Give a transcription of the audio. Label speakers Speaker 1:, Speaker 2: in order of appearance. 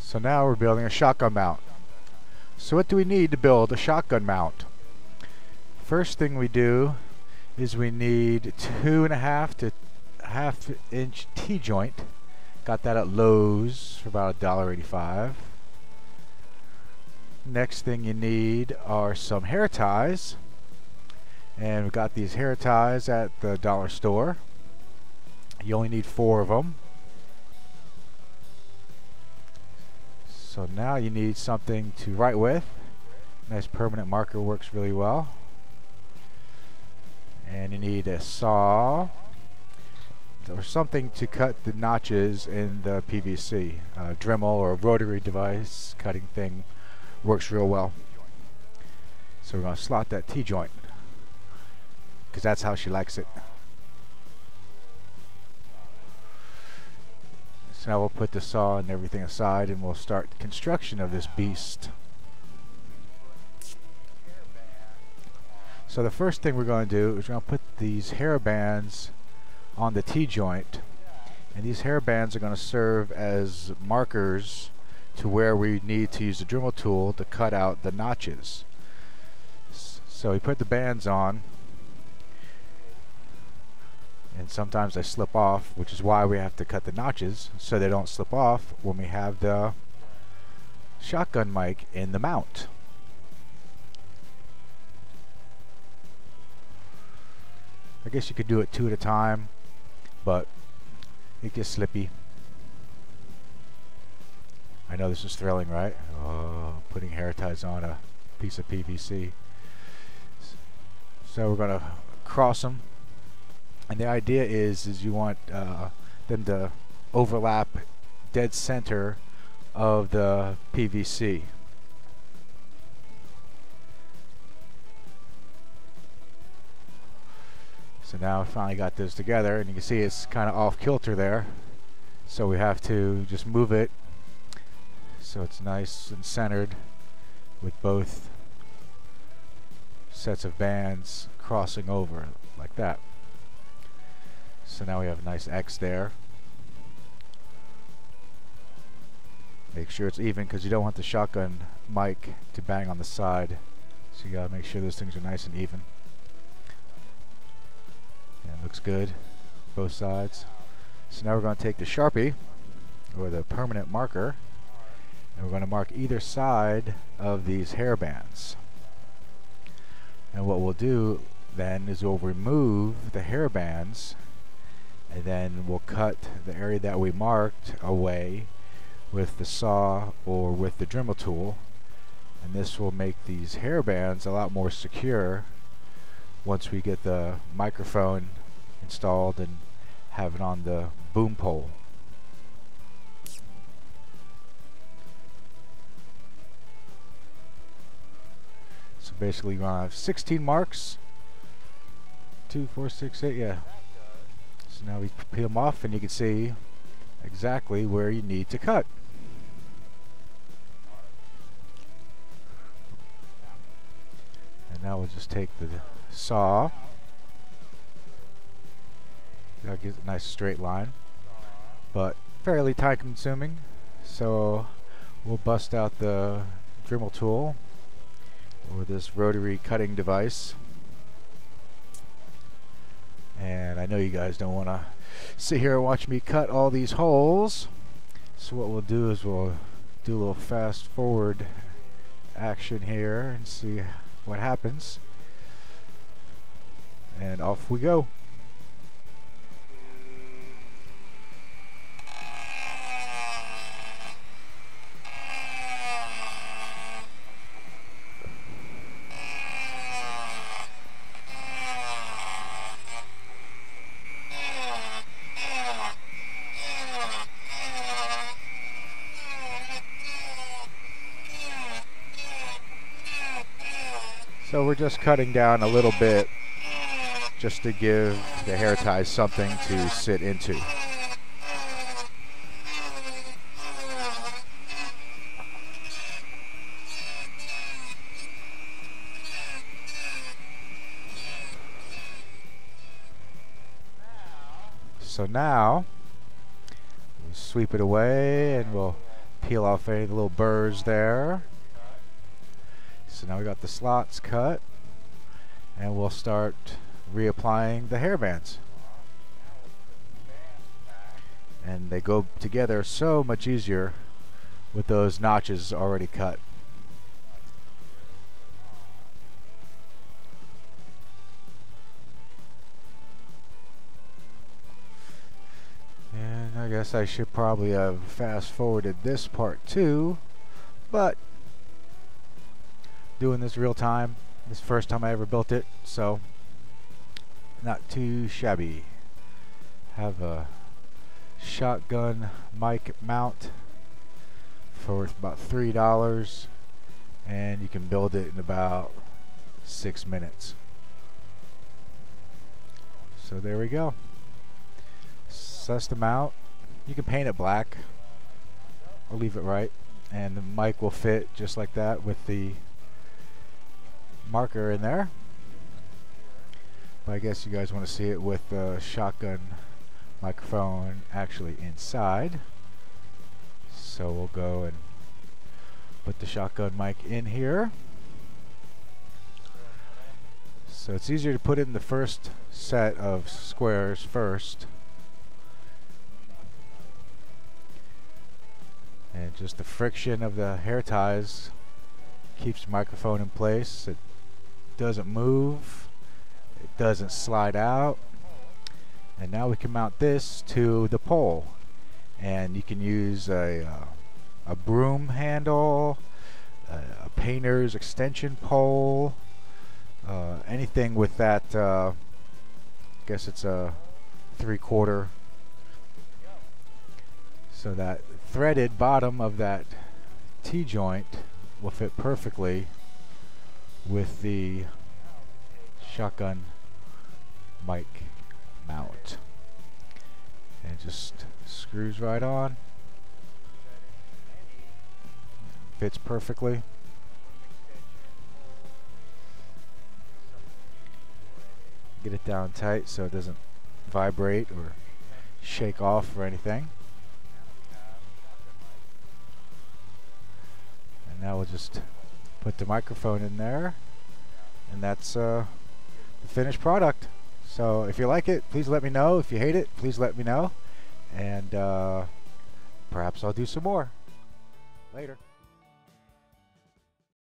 Speaker 1: So now we're building a shotgun mount. So what do we need to build a shotgun mount? First thing we do is we need 2.5 to half-inch T-joint. Got that at Lowe's for about $1.85. Next thing you need are some hair ties. And we got these hair ties at the dollar store. You only need 4 of them. So now you need something to write with. Nice permanent marker works really well. And you need a saw or something to cut the notches in the PVC. A Dremel or a rotary device cutting thing works real well. So we're going to slot that T-joint because that's how she likes it. So now we'll put the saw and everything aside and we'll start construction of this beast. So the first thing we're going to do is we're going to put these hair bands on the T-joint, and these hair bands are going to serve as markers to where we need to use the Dremel tool to cut out the notches. So we put the bands on, and sometimes they slip off, which is why we have to cut the notches so they don't slip off when we have the shotgun mic in the mount. I guess you could do it 2 at a time, but it gets slippy. I know this is thrilling, right? Oh, putting hair ties on a piece of PVC. So we're going to cross them, and the idea is you want them to overlap dead center of the PVC. So now I finally got this together, and you can see it's kind of off kilter there. So we have to just move it so it's nice and centered with both sets of bands crossing over like that. So now we have a nice X there. Make sure it's even because you don't want the shotgun mic to bang on the side. So you gotta make sure those things are nice and even. And it looks good, both sides. So now we're going to take the Sharpie, or the permanent marker, and we're going to mark either side of these hair bands. And what we'll do then is we'll remove the hair bands, and then we'll cut the area that we marked away with the saw or with the Dremel tool. And this will make these hair bands a lot more secure once we get the microphone installed and have it on the boom pole. So basically you're gonna have 16 marks. 2, 4, 6, 8, yeah. So now we peel them off and you can see exactly where you need to cut. And now we'll just take the saw. That gives a nice straight line, but fairly time consuming. So we'll bust out the Dremel tool or this rotary cutting device. And I know you guys don't want to sit here and watch me cut all these holes. So what we'll do is we'll do a little fast forward action here and see what happens. And off we go. So we're just cutting down a little bit just to give the hair ties something to sit into. So now we'll sweep it away and we'll peel off any of the little burrs there. So now we got the slots cut, and we'll start reapplying the hairbands. And they go together so much easier with those notches already cut. And I guess I should probably have fast forwarded this part too, but doing this real time, this is the first time I ever built it, so not too shabby. Have a shotgun mic mount for about $3, and you can build it in about 6 minutes. So there we go. Suss the mount. You can paint it black or leave it right, and the mic will fit just like that with the marker in there. But I guess you guys want to see it with the shotgun microphone actually inside. So we'll go and put the shotgun mic in here. So it's easier to put in the first set of squares first. And just the friction of the hair ties keeps the microphone in place. It doesn't move. It doesn't slide out. And now we can mount this to the pole. And you can use a broom handle, a painter's extension pole, anything with that, I guess it's a 3/4. So that threaded bottom of that T-joint will fit perfectly with the shotgun mic mount. And it just screws right on. Fits perfectly. Get it down tight so it doesn't vibrate or shake off or anything. And now we'll just put the microphone in there, and that's the finished product. So if you like it, please let me know. If you hate it, please let me know. And perhaps I'll do some more later.